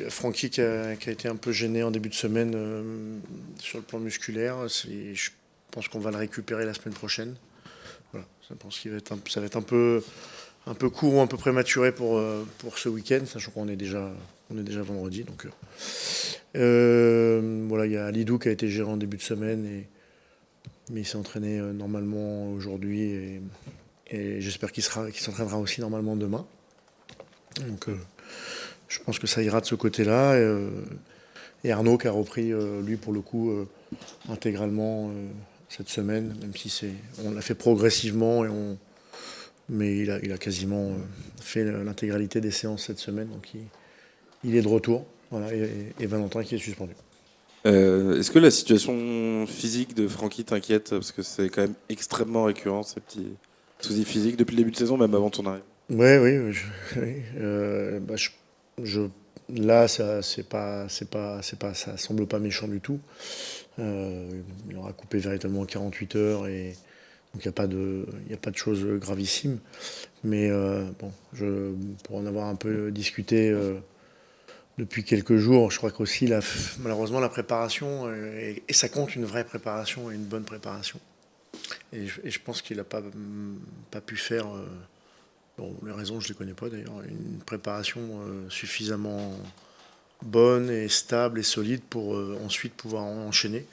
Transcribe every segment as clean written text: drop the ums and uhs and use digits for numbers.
Francky qui a été un peu gêné en début de semaine sur le plan musculaire. Je pense qu'on va le récupérer la semaine prochaine. Voilà. Je pense qu'il va être ça va être un peu court ou un peu prématuré pour ce week-end, sachant qu'on est déjà vendredi. Donc, voilà, il y a Lidou qui a été géré en début de semaine, mais il s'est entraîné normalement aujourd'hui et j'espère qu'il s'entraînera aussi normalement demain. Donc, je pense que ça ira de ce côté-là. Et Arnaud qui a repris, lui, pour le coup, intégralement cette semaine, même si on l'a fait progressivement, mais il a quasiment fait l'intégralité des séances cette semaine. Donc il est de retour. Voilà, et Valentin qui est suspendu. Est-ce que la situation physique de Francky t'inquiète? Parce que c'est quand même extrêmement récurrent, ces petits soucis physiques, depuis le début de saison, même avant ton arrivée. Ouais, oui, oui. Bah, là, ça semble pas méchant du tout. Il aura coupé véritablement 48 heures et donc il y a pas de choses gravissimes. Mais bon, pour en avoir un peu discuté depuis quelques jours, je crois qu'aussi malheureusement la préparation et ça compte une vraie préparation et une bonne préparation. Et je pense qu'il n'a pas pu faire. Bon, les raisons, je ne les connais pas d'ailleurs. Une préparation suffisamment bonne et stable et solide pour ensuite pouvoir enchaîner.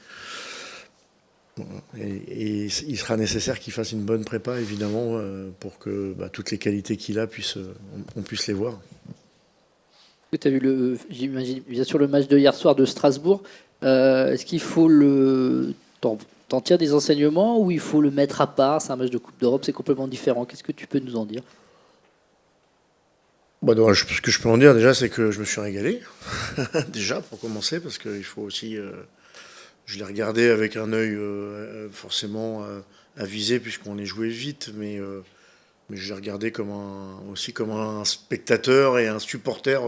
Et il sera nécessaire qu'il fasse une bonne prépa, évidemment, pour que toutes les qualités qu'il a, on puisse les voir. Tu as vu, j'imagine, bien sûr, le match de hier soir de Strasbourg. Est-ce qu'il faut t'en tirer des enseignements ou il faut le mettre à part? C'est un match de Coupe d'Europe, c'est complètement différent. Qu'est-ce que tu peux nous en dire? Ce que je peux en dire déjà, c'est que je me suis régalé. Déjà, pour commencer, parce qu'il faut aussi. Je l'ai regardé avec un œil forcément avisé, puisqu'on est joué vite, mais je l'ai regardé aussi comme un spectateur et un supporter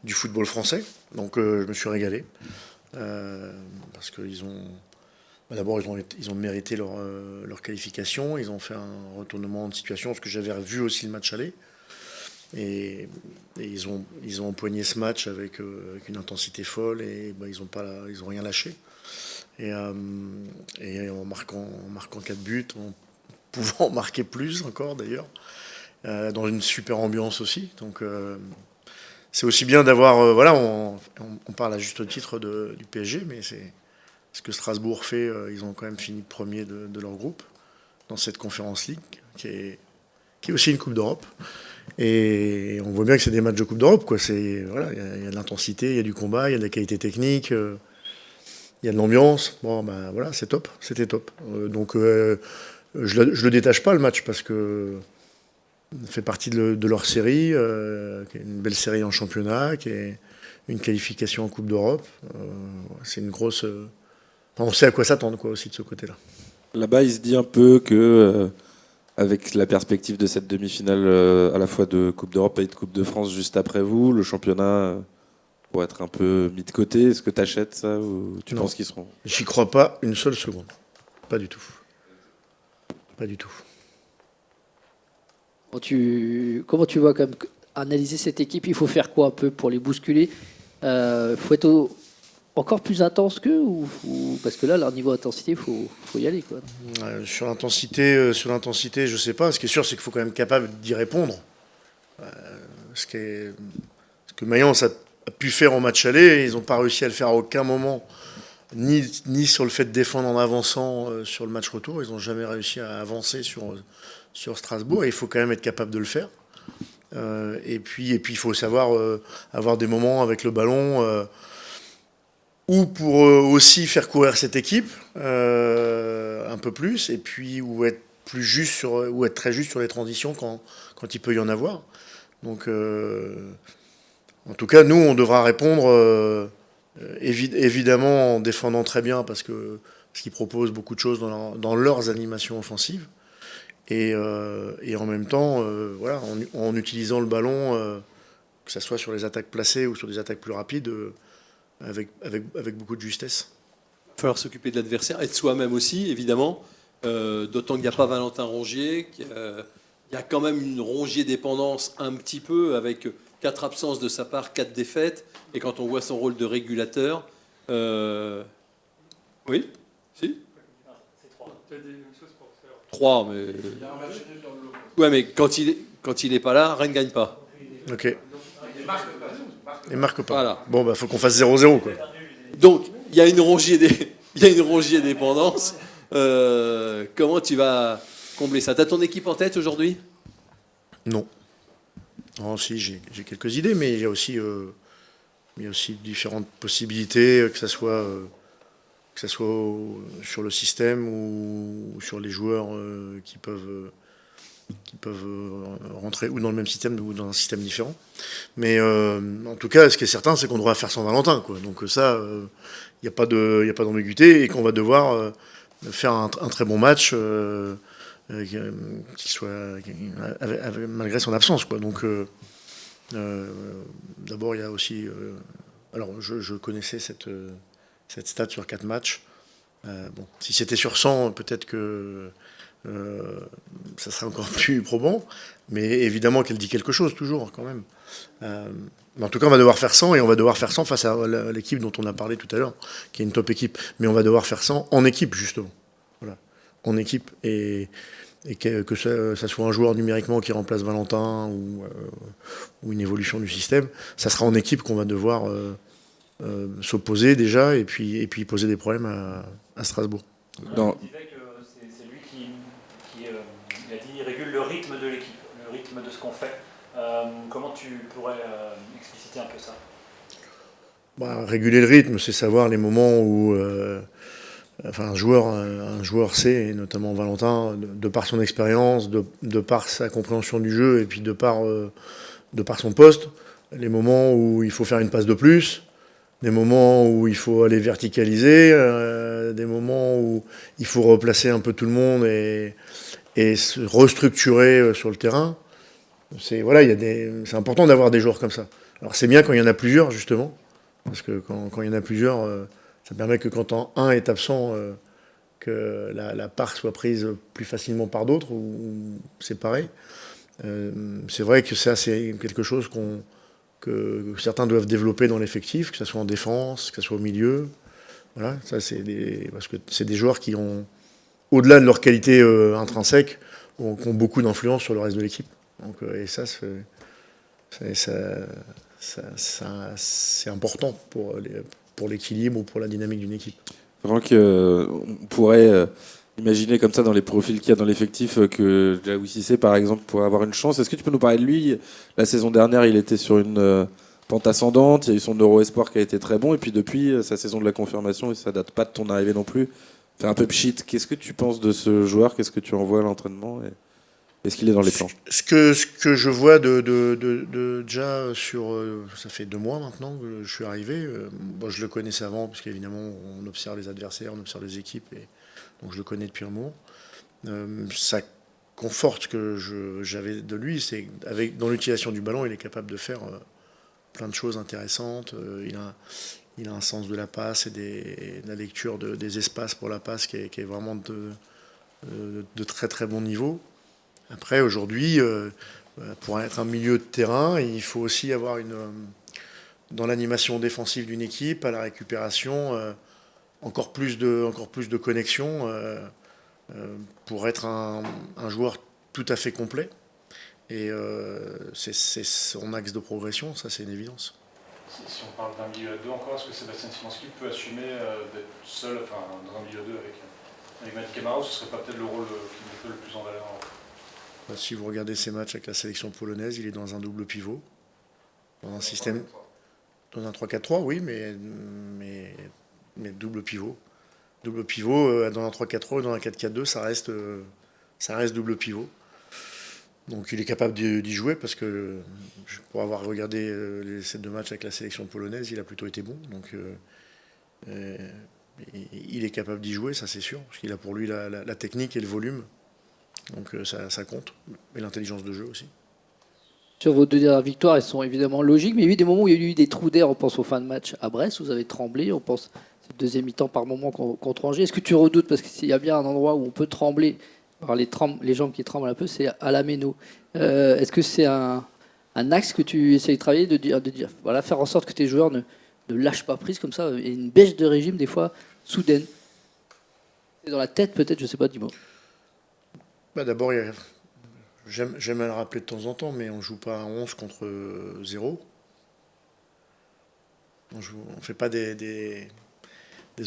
du football français. Donc je me suis régalé. Parce qu'ils ont. D'abord, ils ont mérité leur qualification. Ils ont fait un retournement de situation, parce que j'avais vu aussi le match aller. Et ils ont empoigné ce match avec une intensité folle et ils ont rien lâché. Et en marquant 4 buts, en pouvant en marquer plus encore d'ailleurs, dans une super ambiance aussi. Donc c'est aussi bien d'avoir, voilà, on parle à juste titre du PSG, mais c'est ce que Strasbourg fait. Ils ont quand même fini premier de leur groupe dans cette Conference League, qui est aussi une Coupe d'Europe. Et on voit bien que c'est des matchs de Coupe d'Europe, quoi. Voilà, il y a de l'intensité, il y a du combat, il y a de la qualité technique, il y a de l'ambiance. Bon, voilà, c'est top, c'était top. Donc je le détache pas le match parce que ça fait partie de leur série, qui est une belle série en championnat, qui est une qualification en Coupe d'Europe. C'est une grosse. On sait à quoi s'attendre, quoi, aussi de ce côté-là. Là-bas, il se dit un peu que, avec la perspective de cette demi-finale à la fois de Coupe d'Europe et de Coupe de France juste après vous, le championnat pourrait être un peu mis de côté. Est-ce que tu achètes ça ou tu penses qu'ils seront? J'y crois pas une seule seconde. Pas du tout. Pas du tout. Comment tu vois quand même analyser cette équipe? Il faut faire quoi un peu pour les bousculer? Faut être encore plus intense qu'eux parce que là, leur niveau d'intensité, il faut y aller, quoi. Sur l'intensité, je sais pas. Ce qui est sûr, c'est qu'il faut quand même être capable d'y répondre. Ce que Mayence a pu faire en match aller, ils n'ont pas réussi à le faire à aucun moment, ni sur le fait de défendre en avançant sur le match retour. Ils n'ont jamais réussi à avancer sur Strasbourg. Et il faut quand même être capable de le faire. Et puis il faut savoir avoir des moments avec le ballon. Ou pour aussi faire courir cette équipe un peu plus, et puis ou être très juste sur les transitions quand il peut y en avoir. Donc, en tout cas, nous, on devra répondre évidemment en défendant très bien parce qu'ils proposent beaucoup de choses dans leurs animations offensives, et en même temps, voilà, en utilisant le ballon, que ce soit sur les attaques placées ou sur des attaques plus rapides. Avec beaucoup de justesse. Il va falloir s'occuper de l'adversaire et de soi-même aussi, évidemment. D'autant qu'il n'y a pas Valentin Rongier. Il y a quand même une Rongier dépendance un petit peu avec 4 absences de sa part, 4 défaites. Et quand on voit son rôle de régulateur... Oui. Si. 3, mais... Ouais, mais quand il est pas là, Rennes ne gagne pas. Ok. Il marque pas. Voilà. Bon, bah, faut qu'on fasse 0-0, quoi. Donc, il y a une Rongier dépendance. Comment tu vas combler ça? Tu as ton équipe en tête aujourd'hui? Non. Non, si, j'ai quelques idées, mais il y a aussi différentes possibilités, que ça soit sur le système ou sur les joueurs qui peuvent rentrer ou dans le même système ou dans un système différent. Mais en tout cas, ce qui est certain, c'est qu'on devra faire sans Valentin, quoi. Donc ça, il n'y a pas d'ambiguïté et qu'on va devoir faire un très bon match qui soit malgré son absence, quoi. Donc d'abord, il y a aussi... alors, je connaissais cette stat sur 4 matchs. Bon, si c'était sur 100, peut-être que ça serait encore plus probant. Mais évidemment qu'elle dit quelque chose, toujours, quand même. Mais en tout cas, on va devoir faire 100, et on va devoir faire 100 face à l'équipe dont on a parlé tout à l'heure, qui est une top équipe. Mais on va devoir faire 100 en équipe, justement. Voilà. En équipe. Et que ça soit un joueur numériquement qui remplace Valentin ou une évolution du système, ça sera en équipe qu'on va devoir s'opposer déjà et puis poser des problèmes à Strasbourg. On disait que c'est lui qui il a dit, régule le rythme de l'équipe, le rythme de ce qu'on fait. Comment tu pourrais expliciter un peu ça? Réguler le rythme, c'est savoir les moments où un joueur sait, et notamment Valentin, de par son expérience, de par sa compréhension du jeu, et puis de par son poste, les moments où il faut faire une passe de plus, des moments où il faut aller verticaliser, des moments où il faut replacer un peu tout le monde et se restructurer sur le terrain. C'est important d'avoir des joueurs comme ça. Alors c'est bien quand il y en a plusieurs, justement, parce que quand il y en a plusieurs, ça permet que quand un est absent, que la part soit prise plus facilement par d'autres, ou séparée. C'est vrai que ça, c'est quelque chose que certains doivent développer dans l'effectif, que ce soit en défense, que ce soit au milieu. Voilà, ça parce que c'est des joueurs qui ont, au-delà de leur qualité intrinsèque, qui ont beaucoup d'influence sur le reste de l'équipe. Donc, et ça, c'est important pour l'équilibre ou pour la dynamique d'une équipe. Franck, on pourrait imaginer comme ça dans les profils qu'il y a dans l'effectif que Diaby Cissé, par exemple, pourrait avoir une chance. Est-ce que tu peux nous parler de lui? La saison dernière, il était sur une pente ascendante. Il y a eu son Euro Espoir qui a été très bon. Et puis depuis, sa saison de la confirmation, et ça date pas de ton arrivée non plus, fait un peu pchit. Qu'est-ce que tu penses de ce joueur? Qu'est-ce que tu envoies à l'entraînement? Est-ce qu'il est dans les plans? Ce que je vois déjà sur... ça fait 2 mois maintenant que je suis arrivé. Je le connaissais avant, parce qu'évidemment, on observe les adversaires, on observe les équipes, et donc je le connais depuis un moment. Ça conforte ce que j'avais de lui, c'est dans l'utilisation du ballon, il est capable de faire plein de choses intéressantes. Il a un sens de la passe et de la lecture des espaces pour la passe qui est vraiment de très très bon niveau. Après, aujourd'hui, pour être un milieu de terrain, il faut aussi avoir dans l'animation défensive d'une équipe, à la récupération, encore plus de connexion pour être un joueur tout à fait complet. Et c'est son axe de progression, ça c'est une évidence. Si on parle d'un milieu à 2 encore, est-ce que Sébastien Szymanski peut assumer d'être seul, dans un milieu à 2 avec Malik Camara, ce serait pas peut-être le rôle qui met le plus en valeur? Si vous regardez ses matchs avec la sélection polonaise, il est dans un double pivot, dans un système, dans un 3-4-3, oui, mais double pivot. Double pivot, dans un 3-4-3 ou dans un 4-4-2, ça reste double pivot. Donc il est capable d'y jouer, parce que pour avoir regardé ces 2 matchs avec la sélection polonaise, il a plutôt été bon. Donc il est capable d'y jouer, ça c'est sûr, parce qu'il a pour lui la technique et le volume. Donc ça compte, et l'intelligence de jeu aussi. Sur vos 2 dernières victoires, elles sont évidemment logiques, mais il y a eu des moments où il y a eu des trous d'air. On pense aux fins de match à Brest, vous avez tremblé, on pense au deuxième mi-temps par moment contre Angers. Est-ce que tu redoutes, parce qu'il y a bien un endroit où on peut trembler, alors les jambes qui tremblent un peu, c'est à la Méno. Est-ce que c'est un un axe que tu essayes de travailler, de dire voilà, faire en sorte que tes joueurs ne lâchent pas prise comme ça, et une baisse de régime des fois soudaine. C'est dans la tête peut-être, je sais pas, dis-moi. Bah, d'abord, j'aime à le rappeler de temps en temps, mais on joue pas à 11 contre 0. On ne fait pas des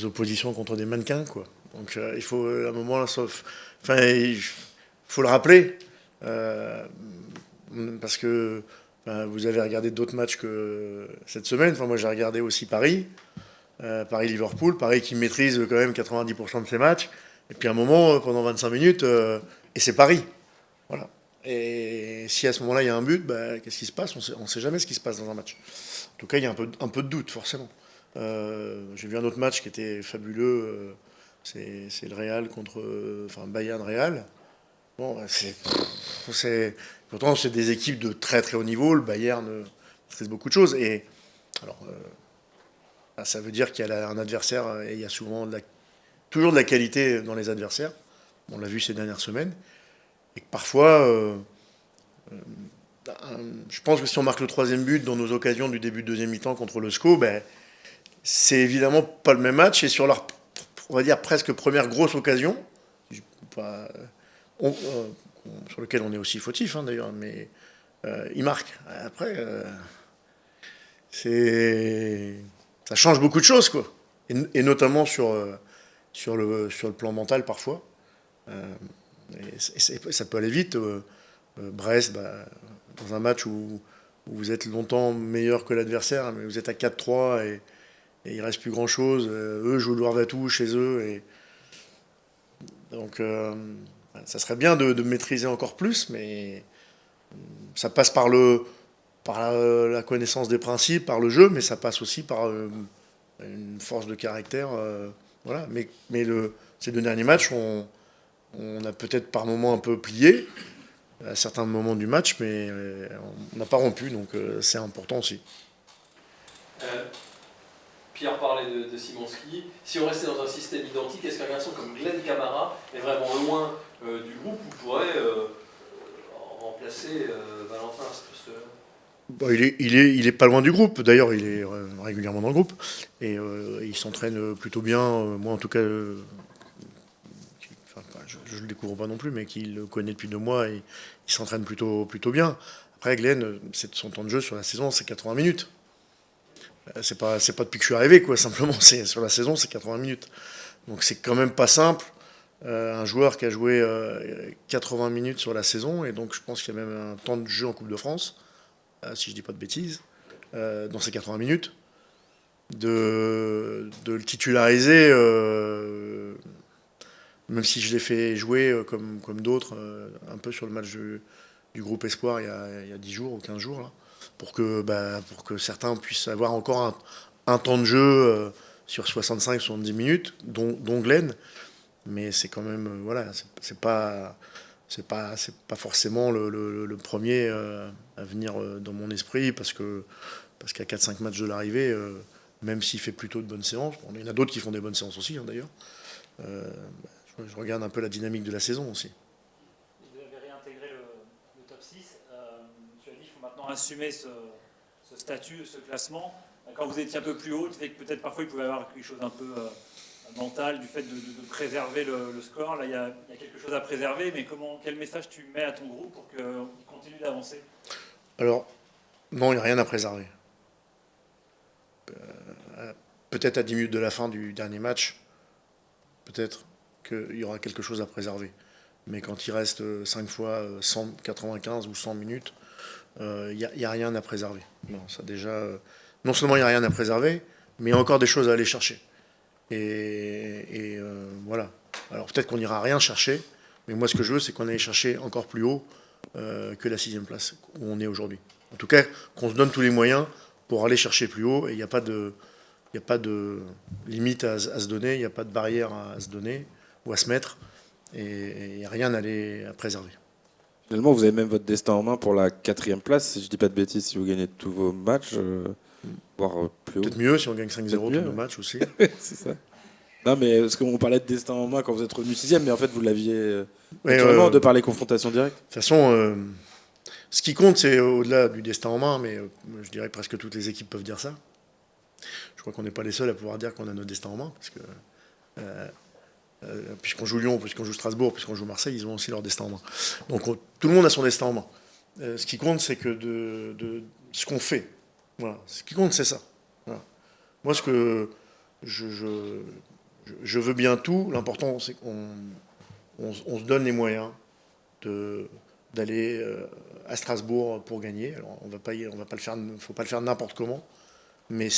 oppositions contre des mannequins, quoi. Donc il faut à un moment, il faut le rappeler, parce que vous avez regardé d'autres matchs que cette semaine. Enfin, moi, j'ai regardé aussi Paris, Paris-Liverpool, Paris qui maîtrise quand même 90% de ses matchs. Et puis à un moment, pendant 25 minutes, et c'est Paris. Voilà. Et si à ce moment-là, il y a un but, qu'est-ce qui se passe? On ne sait jamais ce qui se passe dans un match. En tout cas, il y a un peu de doute, forcément. J'ai vu un autre match qui était fabuleux. C'est le Real contre Bayern-Real. Bon, pourtant, c'est des équipes de très très haut niveau. Le Bayern maîtrise beaucoup de choses. Et alors, ça veut dire qu'il y a un adversaire, et il y a toujours de la qualité dans les adversaires. On l'a vu ces dernières semaines. Et que parfois, je pense que si on marque le 3e but dans nos occasions du début de deuxième mi-temps contre le SCO, c'est évidemment pas le même match. Et sur leur, on va dire, presque première grosse occasion, sur lequel on est aussi fautif, hein, d'ailleurs, mais ils marquent. Après, ça change beaucoup de choses, quoi. Et notamment sur le plan mental, parfois. Et ça peut aller vite. Brest, dans un match où vous êtes longtemps meilleur que l'adversaire, mais vous êtes à 4-3 et il ne reste plus grand-chose. Eux jouent le Loire-Vatou chez eux. Et donc, ça serait bien de maîtriser encore plus, mais ça passe par la connaissance des principes, par le jeu, mais ça passe aussi par une force de caractère. Voilà. Mais ces 2 derniers matchs, on a peut-être par moments un peu plié à certains moments du match, mais on n'a pas rompu, donc c'est important aussi. Pierre parlait de Simonski. Si on restait dans un système identique, est-ce qu'un garçon comme Glenn Camara est vraiment loin du groupe ou pourrait remplacer Valentin à ce poste-là? Il est pas loin du groupe. D'ailleurs, il est régulièrement dans le groupe et il s'entraîne plutôt bien. Moi, en tout cas, je le découvre pas non plus, mais qu'il le connaît depuis 2 mois et il s'entraîne plutôt bien. Après, Glenn, son temps de jeu sur la saison, c'est 80 minutes. C'est pas depuis que je suis arrivé, quoi. Simplement, sur la saison, c'est 80 minutes. Donc c'est quand même pas simple. Un joueur qui a joué 80 minutes sur la saison, et donc je pense qu'il y a même un temps de jeu en Coupe de France, si je dis pas de bêtises, dans ces 80 minutes, de le titulariser, même si je l'ai fait jouer comme d'autres, un peu sur le match du groupe Espoir il y a 10 jours ou 15 jours, là, pour que certains puissent avoir encore un temps de jeu sur 65-70 minutes, dont Glenn. Mais c'est quand même, voilà, c'est pas forcément le premier à venir dans mon esprit, parce qu'à 4-5 matchs de l'arrivée, même s'il fait plutôt de bonnes séances, il y en a d'autres qui font des bonnes séances aussi, hein, d'ailleurs, je regarde un peu la dynamique de la saison aussi. Vous avez réintégré le top 6. Tu as dit qu'il faut maintenant assumer ce statut, ce classement. Quand vous étiez un peu plus haut, tu sais que peut-être parfois il pouvait y avoir quelque chose un peu mental du fait de préserver le score. Là, il y a quelque chose à préserver, mais quel message tu mets à ton groupe pour qu'il continue d'avancer? Alors, non, il n'y a rien à préserver. Peut-être à 10 minutes de la fin du dernier match, peut-être qu'il y aura quelque chose à préserver. Mais quand il reste 5 fois 195 ou 100 minutes, il n'y a rien à préserver. Non, ça déjà, non seulement il n'y a rien à préserver, mais il y a encore des choses à aller chercher. Et voilà. Alors peut-être qu'on n'ira rien chercher, mais moi ce que je veux, c'est qu'on aille chercher encore plus haut que la 6e place où on est aujourd'hui. En tout cas, qu'on se donne tous les moyens pour aller chercher plus haut, et il n'y a pas de limite à se donner, il n'y a pas de barrière à se donner ou à se mettre, et il n'y a rien à préserver. Finalement, vous avez même votre destin en main pour la 4e place, si je dis pas de bêtises, si vous gagnez tous vos matchs, voire plus haut. Peut-être mieux si on gagne 5-0 tous nos matchs aussi. C'est ça. Non, mais parce qu'on parlait de destin en main quand vous êtes revenu 6e, mais en fait vous l'aviez naturellement de par les confrontations directes. De toute façon, Ce qui compte, c'est au-delà du destin en main, mais je dirais presque toutes les équipes peuvent dire ça. Je crois qu'on n'est pas les seuls à pouvoir dire qu'on a notre destin en main, parce que puisqu'on joue Lyon, puisqu'on joue Strasbourg, puisqu'on joue Marseille, ils ont aussi leur destin en main. Donc tout le monde a son destin en main. Ce qui compte, c'est que de ce qu'on fait. Voilà. Ce qui compte, c'est ça. Voilà. Moi, ce que je veux bien tout. L'important, c'est qu'on se donne les moyens d'aller à Strasbourg pour gagner. Alors, on va pas le faire. Faut pas le faire n'importe comment. Mais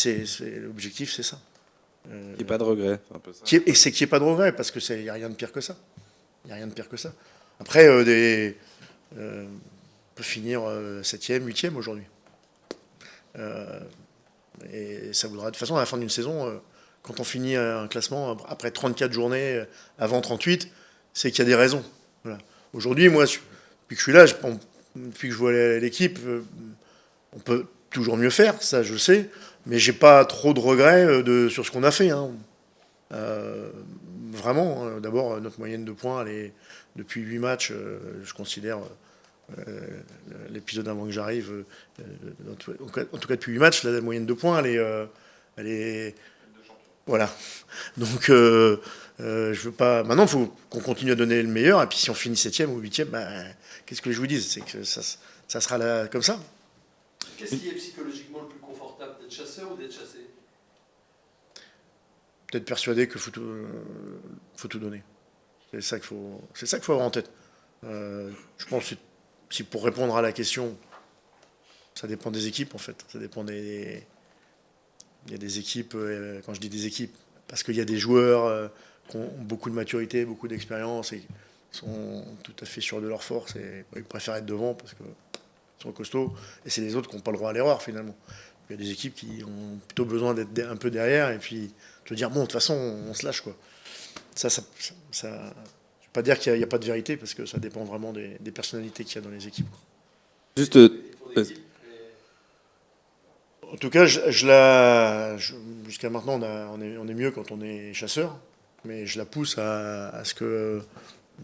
l'objectif, c'est ça. Il n'y a pas de regret, c'est un peu ça. Et c'est qu'il n'y ait pas de regret, parce qu'il n'y a rien de pire que ça. Il n'y a rien de pire que ça. Après, on peut finir 7e, 8e aujourd'hui. Et ça voudra, de toute façon, à la fin d'une saison, quand on finit un classement après 34 journées, avant 38, c'est qu'il y a des raisons. Voilà. Aujourd'hui, moi, depuis que je suis là, depuis que je vois l'équipe, on peut toujours mieux faire, ça je le sais, mais j'ai pas trop de regrets sur ce qu'on a fait. Hein. Vraiment, d'abord, notre moyenne de points, elle est, depuis 8 matchs, je considère l'épisode avant que j'arrive, en tout cas depuis 8 matchs, la moyenne de points, elle est voilà. Donc, je veux pas. Maintenant, il faut qu'on continue à donner le meilleur, et puis si on finit 7e ou 8e, qu'est-ce que je vous dis? C'est que ça sera là, comme ça. Qu'est-ce qui est psychologiquement le plus confortable, d'être chasseur ou d'être chassé? Peut-être persuadé qu'il faut tout donner. C'est ça qu'il faut avoir en tête. Je pense que si pour répondre à la question, ça dépend des équipes en fait. Ça dépend il y a des équipes, quand je dis des équipes, parce qu'il y a des joueurs qui ont beaucoup de maturité, beaucoup d'expérience et sont tout à fait sûrs de leur force et ils préfèrent être devant parce qu'ils sont costauds. Et c'est les autres qui n'ont pas le droit à l'erreur finalement. Il y a des équipes qui ont plutôt besoin d'être un peu derrière et puis de dire bon, de toute façon, on se lâche quoi. Ça je ne vais pas dire qu'il n'y a pas de vérité parce que ça dépend vraiment des personnalités qu'il y a dans les équipes. Juste, En tout cas, jusqu'à maintenant, on est mieux quand on est chasseur, mais je la pousse à ce que,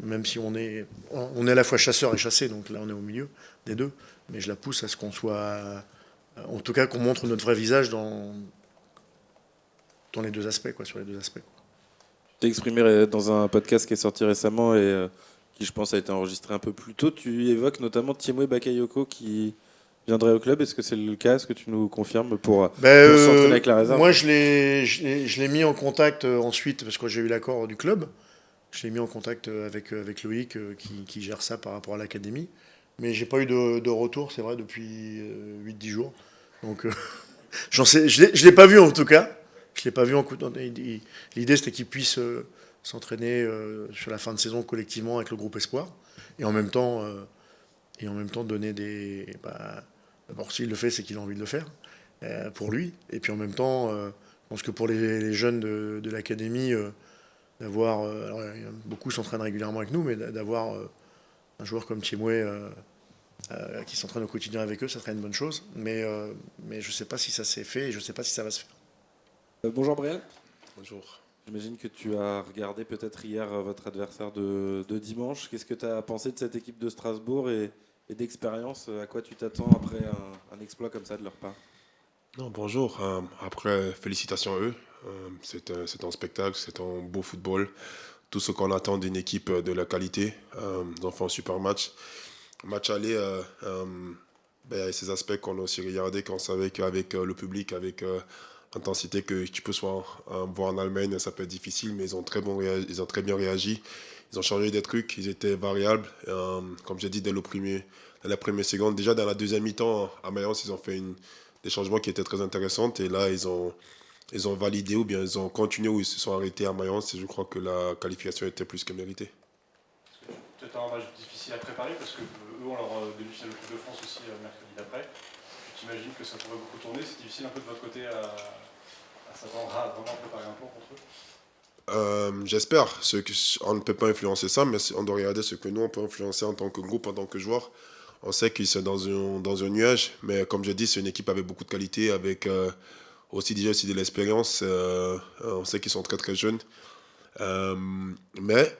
même si on est à la fois chasseur et chassé, donc là on est au milieu des deux, mais je la pousse à ce qu'on soit, en tout cas qu'on montre notre vrai visage dans les deux aspects, quoi, sur les deux aspects. tu t'es exprimé dans un podcast qui est sorti récemment et qui, je pense, a été enregistré un peu plus tôt. Tu évoques notamment Thiemoué Bakayoko qui viendrait au club. Est-ce que c'est le cas? Est-ce que tu nous confirmes pour s'entraîner avec la réserve? Moi, je l'ai mis en contact ensuite, parce que j'ai eu l'accord du club. Je l'ai mis en contact avec Loïc, qui gère ça par rapport à l'académie. Mais j'ai pas eu de retour, c'est vrai, depuis 8-10 jours. Donc, je l'ai pas vu en tout cas. Je l'ai pas vu en coup. L'idée, c'était qu'il puisse s'entraîner sur la fin de saison collectivement avec le groupe Espoir. Et en même temps donner des... D'abord, s'il le fait, c'est qu'il a envie de le faire, pour lui. Et puis en même temps, je pense que pour les jeunes de l'académie, d'avoir... alors, beaucoup s'entraînent régulièrement avec nous, mais d'avoir un joueur comme Thiemoué qui s'entraîne au quotidien avec eux, ça serait une bonne chose. Mais je ne sais pas si ça s'est fait et je ne sais pas si ça va se faire. Bonjour Brian. Bonjour. J'imagine que tu as regardé peut-être hier votre adversaire de dimanche. Qu'est-ce que tu as pensé de cette équipe de Strasbourg et d'expérience? À quoi tu t'attends après un exploit comme ça de leur part? Non, bonjour. Après, félicitations à eux. C'est un spectacle, c'est un beau football. Tout ce qu'on attend d'une équipe de la qualité. Ils ont fait un super match. Match aller, il y a ces aspects qu'on a aussi regardé, qu'on savait qu'avec le public, avec l'intensité que tu peux voir en Allemagne, ça peut être difficile, mais ils ont très bien réagi. Ils ont changé des trucs, ils étaient variables. Comme j'ai dit, dans la première seconde, déjà dans la deuxième mi-temps, à Mayence, ils ont fait des changements qui étaient très intéressants. Et là, ils ont validé ou bien ils ont continué ou ils se sont arrêtés à Mayence. Et je crois que la qualification était plus que méritée. Peut-être un match difficile à préparer parce que eux ont leur demi-finale de Coupe de France aussi mercredi d'après. J'imagine que ça pourrait beaucoup tourner. C'est difficile un peu de votre côté à s'attendre à vraiment préparer un plan contre eux. J'espère. On ne peut pas influencer ça, mais on doit regarder ce que nous, on peut influencer en tant que groupe, en tant que joueur. On sait qu'ils sont dans un nuage, mais comme je dis, c'est une équipe avec beaucoup de qualité, avec aussi déjà de l'expérience. On sait qu'ils sont très très jeunes. Mais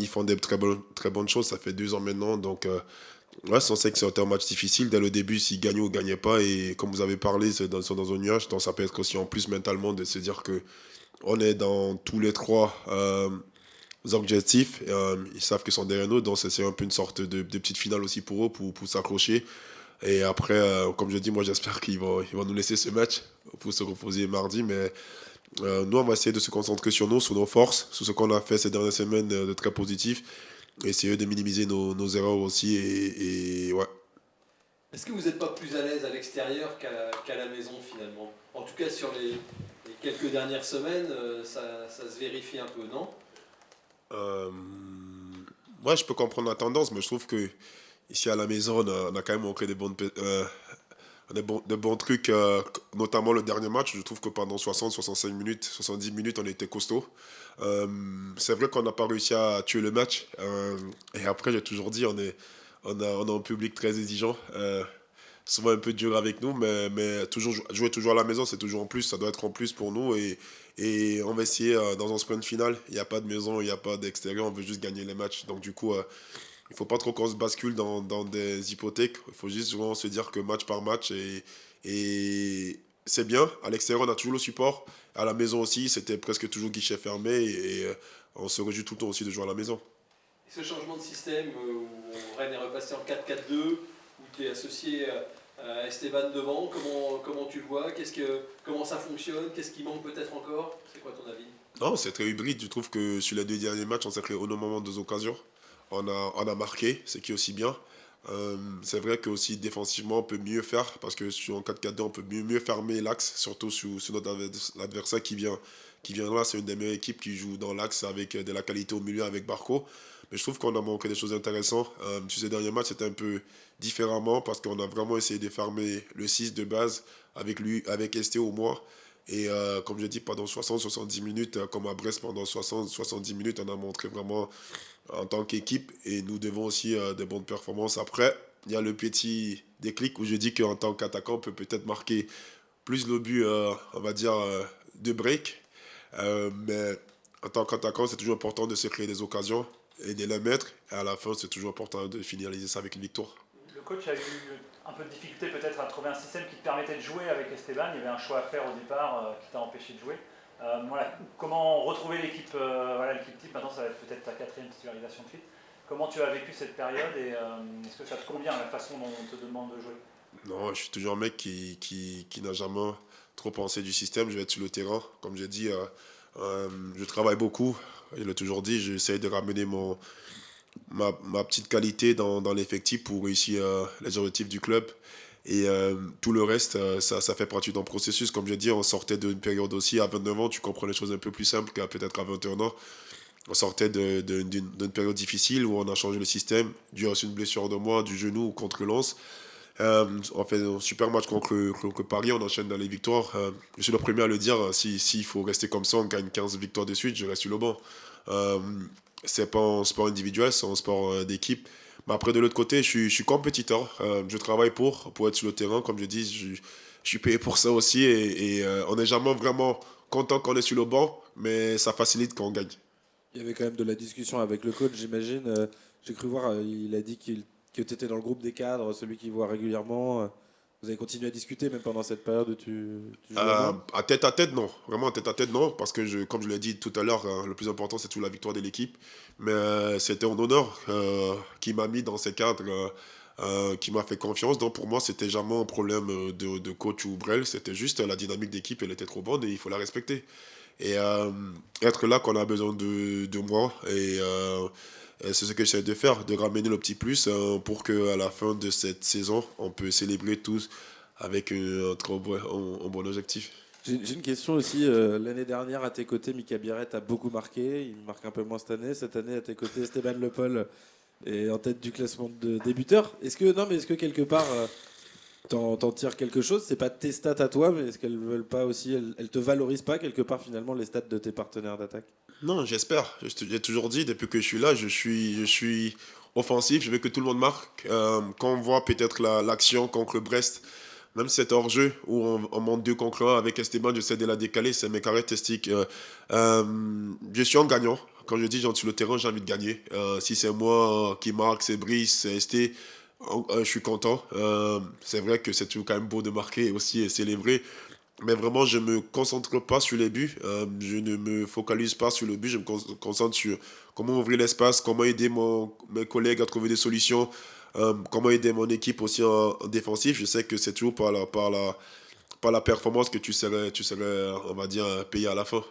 ils font des très bonnes choses. Ça fait 2 ans maintenant, donc Ouais, on sait que c'est un match difficile. Dès le début, s'ils gagnaient ou ne gagnaient pas. Et comme vous avez parlé, sont dans un nuage. Donc ça peut être aussi en plus mentalement de se dire que on est dans tous les trois objectifs. Ils savent qu'ils sont derrière nous. Donc c'est un peu une sorte de petite finale aussi pour eux, pour s'accrocher. Et après, comme je dis, moi j'espère qu'ils vont nous laisser ce match pour se reposer mardi. Mais nous, on va essayer de se concentrer sur nous, sur nos forces, sur ce qu'on a fait ces dernières semaines de très positif. Essayer de minimiser nos erreurs aussi. Et ouais. Est-ce que vous n'êtes pas plus à l'aise à l'extérieur qu'à la maison finalement? En tout cas sur les quelques dernières semaines, ça se vérifie un peu, non? Euh, ouais, je peux comprendre la tendance, mais je trouve que ici à la maison, on a quand même manqué de bons trucs, notamment le dernier match. Je trouve que pendant 60, 65 minutes, 70 minutes, on était costaud. C'est vrai qu'on n'a pas réussi à tuer le match. Et après, j'ai toujours dit, on a un public très exigeant. Souvent un peu dur avec nous, mais toujours, jouer toujours à la maison, c'est toujours en plus. Ça doit être en plus pour nous. Et on va essayer dans un sprint final. Il n'y a pas de maison, il n'y a pas d'extérieur. On veut juste gagner les matchs. Donc du coup, il ne faut pas trop qu'on se bascule dans des hypothèques. Il faut juste vraiment se dire que match par match. Et c'est bien. À l'extérieur, on a toujours le support. À la maison aussi, c'était presque toujours guichet fermé. Et on se réjouit tout le temps aussi de jouer à la maison. Et ce changement de système où Rennes est repassé en 4-4-2, où tu es associé à Esteban devant, comment tu le vois? Comment ça fonctionne? Qu'est-ce qui manque peut-être encore? C'est quoi ton avis? Non, c'est très hybride. Je trouve que sur les 2 derniers matchs, on s'est créé énormément de occasions. On a marqué, ce qui est aussi bien. C'est vrai que aussi défensivement, on peut mieux faire parce que sur un 4-4-2, on peut mieux fermer l'axe, surtout sur notre adversaire qui vient là. C'est une des meilleures équipes qui joue dans l'axe avec de la qualité au milieu avec Barco. Mais je trouve qu'on a manqué des choses intéressantes. Sur ces derniers matchs, c'était un peu différemment parce qu'on a vraiment essayé de fermer le 6 de base avec lui, avec Esté au moins. Et comme je dis, pendant 60-70 minutes, comme à Brest, pendant 60-70 minutes, on a montré vraiment en tant qu'équipe et nous devons aussi des bonnes performances. Après, il y a le petit déclic où je dis qu'en tant qu'attaquant, on peut peut-être marquer plus le but, on va dire, de break. Mais en tant qu'attaquant, c'est toujours important de se créer des occasions et de les mettre. Et à la fin, c'est toujours important de finaliser ça avec une victoire. Le coach a eu un peu de difficulté peut-être à trouver un système qui te permettait de jouer avec Esteban. Il y avait un choix à faire au départ qui t'a empêché de jouer. Voilà. Comment retrouver l'équipe l'équipe type? Maintenant, ça va être peut-être ta 4e titularisation de suite. Comment tu as vécu cette période et est-ce que ça te convient la façon dont on te demande de jouer? Non, je suis toujours un mec qui n'a jamais trop pensé du système. Je vais être sur le terrain. Comme j'ai dit, je travaille beaucoup. Je l'ai toujours dit, j'essaie de ramener ma petite qualité dans l'effectif pour réussir les objectifs du club. Et tout le reste, ça fait partie d'un processus. Comme je dis, on sortait d'une période aussi, à 29 ans, tu comprends les choses un peu plus simples qu'à peut-être à 21 ans. On sortait d'une période difficile où on a changé le système, dû à une blessure de moi, du genou contre Lens. On fait un super match contre Paris, on enchaîne dans les victoires. Je suis le premier à le dire, s'il faut rester comme ça, on gagne 15 victoires de suite, je reste sur le banc. C'est pas un sport individuel, c'est un sport d'équipe. Mais après, de l'autre côté, je suis compétiteur. Je travaille pour être sur le terrain. Comme je dis, je suis payé pour ça aussi. Et on n'est jamais vraiment content qu'on est sur le banc, mais ça facilite quand on gagne. Il y avait quand même de la discussion avec le coach, j'imagine. J'ai cru voir, il a dit que tu étais dans le groupe des cadres, celui qu'il voit régulièrement. Vous avez continué à discuter même pendant cette période où tu jouais à tête, non. Vraiment, à tête, non. Parce que, comme je l'ai dit tout à l'heure, le plus important, c'est toujours la victoire de l'équipe. Mais c'était un honneur qui m'a mis dans ces cadres, qui m'a fait confiance. Donc, pour moi, c'était jamais un problème de coach ou Brel. C'était juste la dynamique d'équipe, elle était trop bonne et il faut la respecter. Et être là quand on a besoin de moi. Et c'est ce que j'essaie de faire, de ramener le petit plus pour qu'à la fin de cette saison, on peut célébrer tous avec un bon objectif. J'ai une question aussi. L'année dernière, à tes côtés, Mika Biarret a beaucoup marqué. Il marque un peu moins cette année. Cette année, à tes côtés, Esteban Le Paul est en tête du classement de débuteurs. Est-ce que quelque part, t'en tires quelque chose? C'est pas tes stats à toi, mais est-ce qu'elles veulent pas aussi, elles te valorisent pas quelque part finalement les stats de tes partenaires d'attaque? Non, j'espère. J'ai toujours dit, depuis que je suis là, je suis offensif. Je veux que tout le monde marque. Quand on voit peut-être l'action contre Brest, même cet hors-jeu où on monte 2 contre 1 avec Esteban, j'essaie de la décaler. C'est mes caractéristiques. Je suis un gagnant. Quand je dis, sur le terrain, j'ai envie de gagner. Si c'est moi qui marque, c'est Brice, c'est Esté, Je suis content. C'est vrai que c'est toujours quand même beau de marquer et aussi célébrer. Mais vraiment, je ne me concentre pas sur les buts. Je ne me focalise pas sur le but. Je me concentre sur comment ouvrir l'espace, comment aider mes collègues à trouver des solutions, comment aider mon équipe aussi en défensif. Je sais que c'est toujours par la performance que tu serais, on va dire, payé à la fin.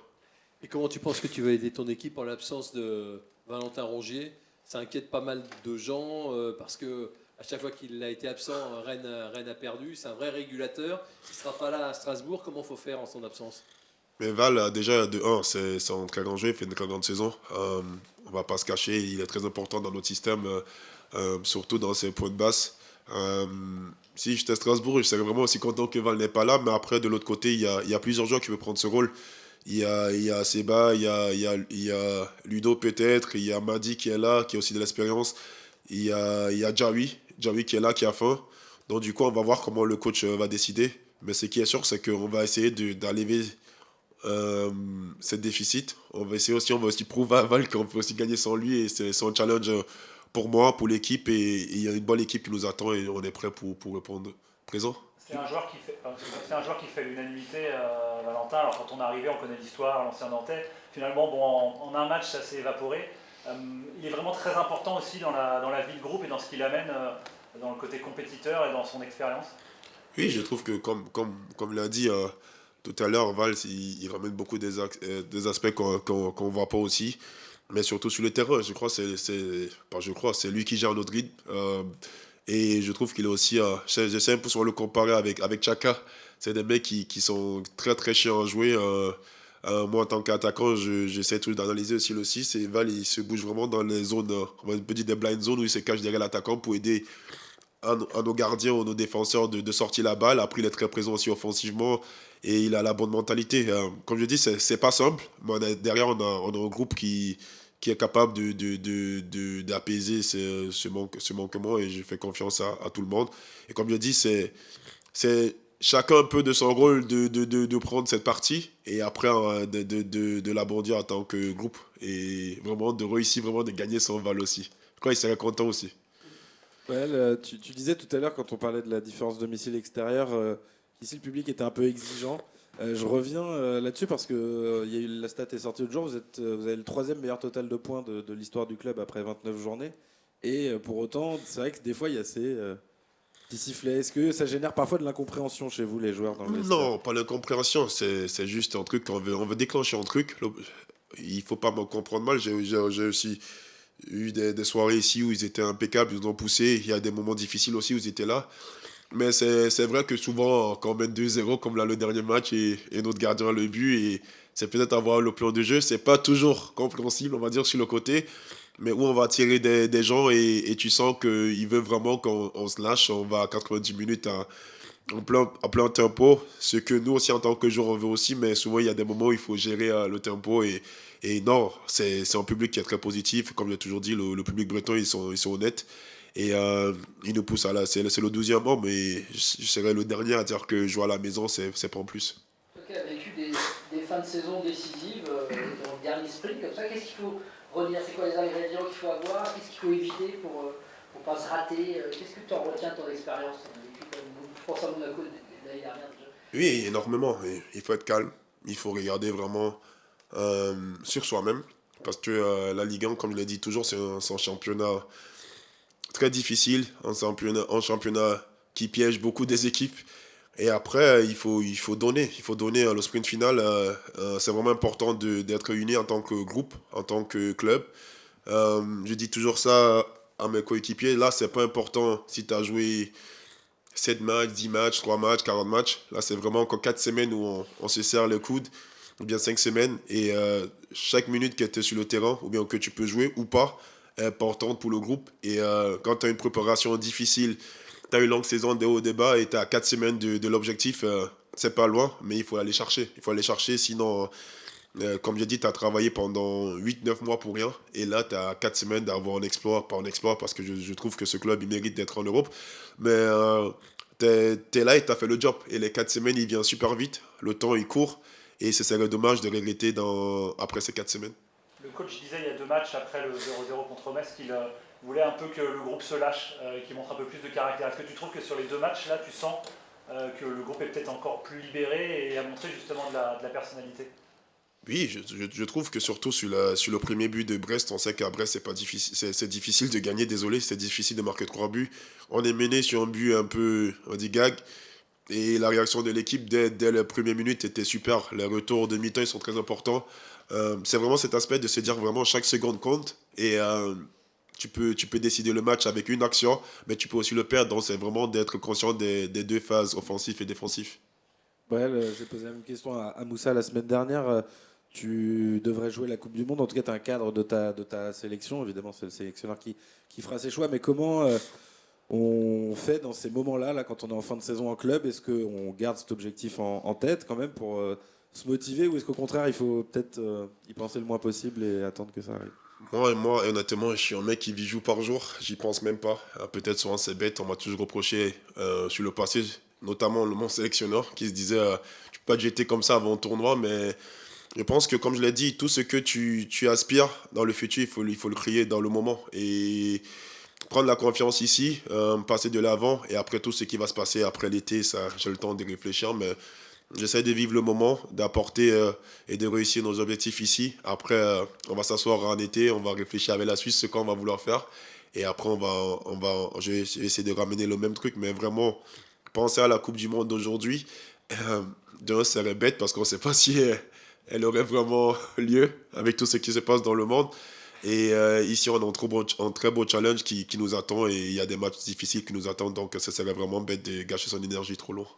Et comment tu penses que tu vas aider ton équipe en l'absence de Valentin Rongier? Ça inquiète pas mal de gens parce que à chaque fois qu'il a été absent, Rennes a perdu. C'est un vrai régulateur. Il ne sera pas là à Strasbourg. Comment faut faire en son absence? Mais Val, déjà, de 1, c'est un très grand jeu, il fait une très grande saison. On va pas se cacher, il est très important dans notre système, surtout dans ses points de basse. Euh, Si j'étais à Strasbourg, je serais vraiment aussi content que Val n'est pas là, mais après, de l'autre côté, il y a plusieurs joueurs qui veulent prendre ce rôle. Il y a Seba, il y a Ludo peut-être, il y a Madi qui est là, qui a aussi de l'expérience. Il y a Jawi qui est là, qui a faim. Donc du coup, on va voir comment le coach va décider. Mais ce qui est sûr, c'est qu'on va essayer d'enlever ce déficit. On va aussi prouver à Val qu'on peut aussi gagner sans lui. Et c'est un challenge pour moi, pour l'équipe. Et il y a une bonne équipe qui nous attend et on est prêt pour répondre présent. C'est un joueur qui fait l'unanimité, Valentin. Alors quand on est arrivé, on connaît l'histoire, l'ancien Nantais. Finalement, bon, en un match, ça s'est évaporé. Il est vraiment très important aussi dans la vie de groupe et dans ce qu'il amène dans le côté compétiteur et dans son expérience. Oui, je trouve que comme l'a dit tout à l'heure, Val, il ramène beaucoup des aspects qu'on voit pas aussi. Mais surtout sur le terrain, je crois que c'est lui qui gère notre rythme. Et je trouve qu'il est aussi, j'essaie un peu souvent de le comparer avec Chaka. C'est des mecs qui sont très très chiants à jouer. Moi, en tant qu'attaquant, j'essaie toujours d'analyser aussi le 6. Et Val, il se bouge vraiment dans les zones, on peut dire des blind zones où il se cache derrière l'attaquant pour aider à nos gardiens ou nos défenseurs de sortir la balle. Après, il est très présent aussi offensivement et il a la bonne mentalité. Comme je dis, c'est pas simple, mais derrière, on a un groupe qui est capable d'apaiser ce manquement et je fais confiance à tout le monde. Et comme je dis, c'est chacun un peu de son rôle de prendre cette partie et après de l'abondir en tant que groupe et vraiment de réussir, vraiment de gagner son Val aussi. Je crois qu'il serait content aussi. Ouais, tu disais tout à l'heure, quand on parlait de la différence domicile-extérieur, qu'ici le public était un peu exigeant. Je reviens là-dessus parce que la stat est sortie l'autre jour. Vous avez le 3e meilleur total de points de l'histoire du club après 29 journées. Et pour autant, c'est vrai que des fois, il y a ces petits sifflets. Est-ce que ça génère parfois de l'incompréhension chez vous, les joueurs, dans le vestiaire? Non, pas l'incompréhension, c'est juste un truc, on veut déclencher un truc. Il faut pas me comprendre mal, j'ai aussi eu des soirées ici où ils étaient impeccables, ils nous ont poussé. Il y a des moments difficiles aussi où ils étaient là. Mais c'est vrai que souvent, quand on mène 2-0, comme là le dernier match, et notre gardien a le but, et c'est peut-être avoir le plan de jeu, c'est pas toujours compréhensible, on va dire, sur le côté, mais où on va attirer des gens et tu sens qu'il veut vraiment qu'on se lâche, on va à 90 minutes en plein tempo, ce que nous aussi en tant que joueurs on veut aussi, mais souvent il y a des moments où il faut gérer le tempo et non, c'est un public qui est très positif, comme j'ai toujours dit, le public breton ils sont honnêtes. Et il nous pousse c'est le 12e membre, mais je serais le dernier à dire que jouer à la maison, c'est pas en plus. Toi qui as vécu des fins de saison décisives dans le dernier sprint, comme ça, qu'est-ce qu'il faut redire? C'est quoi les ingrédients qu'il faut avoir? Qu'est-ce qu'il faut éviter pour ne pas se rater? Qu'est-ce que tu en retiens de ton expérience? Je pense à Monaco l'année dernière déjà. Oui, énormément. Et il faut être calme. Il faut regarder vraiment sur soi-même. Parce que la Ligue 1, comme je l'ai dit toujours, c'est un championnat très difficile. Un championnat qui piège beaucoup des équipes. Et après, il faut donner. Il faut donner le sprint final. C'est vraiment important d'être unis en tant que groupe, en tant que club. Je dis toujours ça à mes coéquipiers. Là, c'est pas important si tu as joué 7 matchs, 10 matchs, 3 matchs, 40 matchs. Là, c'est vraiment encore 4 semaines où on se serre le coude, ou bien 5 semaines. Et chaque minute que tu es sur le terrain, ou bien que tu peux jouer ou pas, est importante pour le groupe. Et quand tu as une préparation difficile, tu as une longue saison de haut débat et tu as 4 semaines de l'objectif, c'est pas loin, mais il faut aller chercher. Il faut aller chercher, sinon, comme j'ai dit, tu as travaillé pendant 8-9 mois pour rien. Et là, tu as 4 semaines d'avoir un exploit, pas un exploit, parce que je trouve que ce club, il mérite d'être en Europe. Mais t'es là et tu as fait le job. Et les 4 semaines, il vient super vite. Le temps, il court. Et ce serait dommage de regretter après ces 4 semaines. Le coach disait il y a 2 matchs après le 0-0 contre Metz qu'il voulait un peu que le groupe se lâche, qu'il montre un peu plus de caractère. Est-ce que tu trouves que sur les 2 matchs, là, tu sens que le groupe est peut-être encore plus libéré et a montré justement de la personnalité? Oui, je trouve que surtout sur le premier but de Brest, on sait qu'à Brest, c'est pas difficile, c'est difficile de gagner, désolé, c'est difficile de marquer 3 buts. On est mené sur un but un peu, on dit gag, et la réaction de l'équipe dès les premières minutes était super. Les retours de mi-temps, ils sont très importants. C'est vraiment cet aspect de se dire vraiment chaque seconde compte, et tu peux décider le match avec une action, mais tu peux aussi le perdre, donc c'est vraiment d'être conscient des 2 phases, offensif et défensif. Ouais, j'ai posé la même question à Moussa la semaine dernière. Tu devrais jouer la Coupe du Monde. En tout cas, tu as un cadre de ta sélection. Évidemment, c'est le sélectionneur qui fera ses choix. Mais comment on fait dans ces moments-là, là, quand on est en fin de saison en club? Est-ce qu'on garde cet objectif en tête quand même pour se motiver, ou est-ce qu'au contraire, il faut peut-être y penser le moins possible et attendre que ça arrive? Moi, honnêtement, je suis un mec qui vit jour par jour. J'y pense même pas. Peut-être souvent c'est bête. On m'a toujours reproché sur le passé, notamment mon sélectionneur, qui se disait tu peux pas te jeter comme ça avant un tournoi. Mais je pense que, comme je l'ai dit, tout ce que tu aspires dans le futur, il faut le créer dans le moment. Et prendre la confiance ici, passer de l'avant. Et après, tout ce qui va se passer après l'été, ça, j'ai le temps de réfléchir. Mais j'essaie de vivre le moment, d'apporter et de réussir nos objectifs ici. Après, on va s'asseoir en été, on va réfléchir avec la Suisse ce qu'on va vouloir faire. Et après, je vais essayer de ramener le même truc. Mais vraiment, penser à la Coupe du Monde d'aujourd'hui, d'un, ça serait bête parce qu'on ne sait pas si elle aurait vraiment lieu avec tout ce qui se passe dans le monde. Et ici, on a un très beau challenge qui nous attend, et il y a des matchs difficiles qui nous attendent. Donc, ça serait vraiment bête de gâcher son énergie trop lourd.